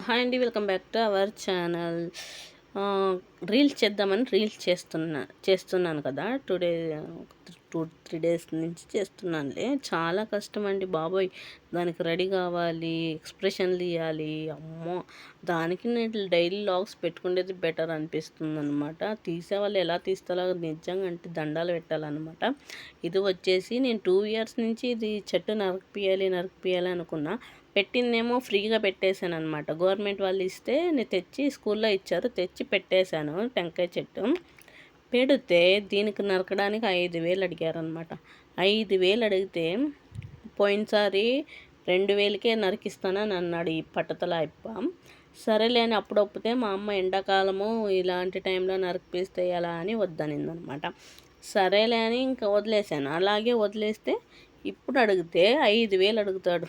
Hi అండి, welcome back to our channel. Reels చేద్దామని చేస్తున్నాను కదా. టుడే 2-3 డేస్ నుంచి చేస్తున్నానులే. చాలా కష్టం అండి బాబోయ్. దానికి రెడీ కావాలి, ఎక్స్ప్రెషన్లు ఇవ్వాలి. అమ్మో, దానికి నేను డైలీ లాగ్స్ పెట్టుకునేది బెటర్ అనిపిస్తుంది అనమాట. తీసేవాళ్ళు ఎలా తీస్తారో నిజంగా అంటే దండాలు పెట్టాలన్నమాట. ఇది వచ్చేసి నేను 2 ఇయర్స్ నుంచి ఇది చెట్టు నరికిపియాలి అనుకున్నా. పెట్టిందేమో ఫ్రీగా పెట్టేశాను అనమాట. గవర్నమెంట్ వాళ్ళు ఇస్తే నేను తెచ్చి స్కూల్లో ఇచ్చారు, తెచ్చి పెట్టేశాను. టెంకాయ చెట్టు పెడితే దీనికి నరకడానికి 5,000 అడిగారనమాట. 5,000 అడిగితే పోయినసారి 2,000కే నరికిస్తానని అన్నాడు ఈ పట్టతల అప్ప. సరేలే అని అప్పుడు ఒప్పితే మా అమ్మ ఎండాకాలము ఇలాంటి టైంలో నరికిపిస్తే ఎలా అని వద్దనిందనమాట. సరేలే అని ఇంకా వదిలేశాను. అలాగే వదిలేస్తే ఇప్పుడు అడిగితే 5,000 అడుగుతాడు.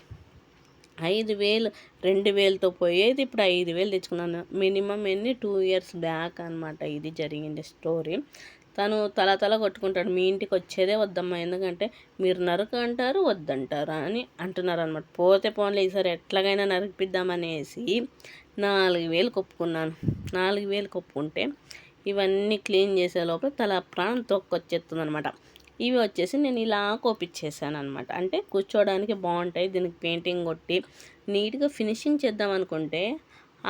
5,000, 2,000తో పోయేది ఇప్పుడు 5,000 తెచ్చుకున్నాను. మినిమం 2 ఇయర్స్ బ్యాక్ అనమాట ఇది జరిగింది స్టోరీ. తను తల కొట్టుకుంటాడు, మీ ఇంటికి వచ్చేదే వద్దమ్మా, ఎందుకంటే మీరు నరకు అంటారు వద్దంటారు అని అంటున్నారు అనమాట. పోతే పోన్లే ఈసారి ఎట్లాగైనా నరికిద్దామనేసి 4,000 ఒప్పుకున్నాను. 4,000 ఒప్పుకుంటే ఇవన్నీ క్లీన్ చేసే లోపల తల ప్రాణం తొక్కొచ్చేస్తుంది అనమాట. ఇవి వచ్చేసి నేను ఇలా కోపిచ్చేసాను అనమాట. అంటే కూర్చోవడానికి బాగుంటాయి. దీనికి పెయింటింగ్ కొట్టి నీట్గా ఫినిషింగ్ చేద్దాం అనుకుంటే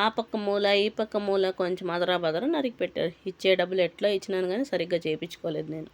ఆ పక్క మూల ఈ పక్క మూల కొంచెం అదరా బదరా నరికి పెట్టారు. ఇచ్చే డబ్బులు ఎట్లా ఇచ్చినాను కానీ సరిగ్గా చేయించుకోలేదు నేను.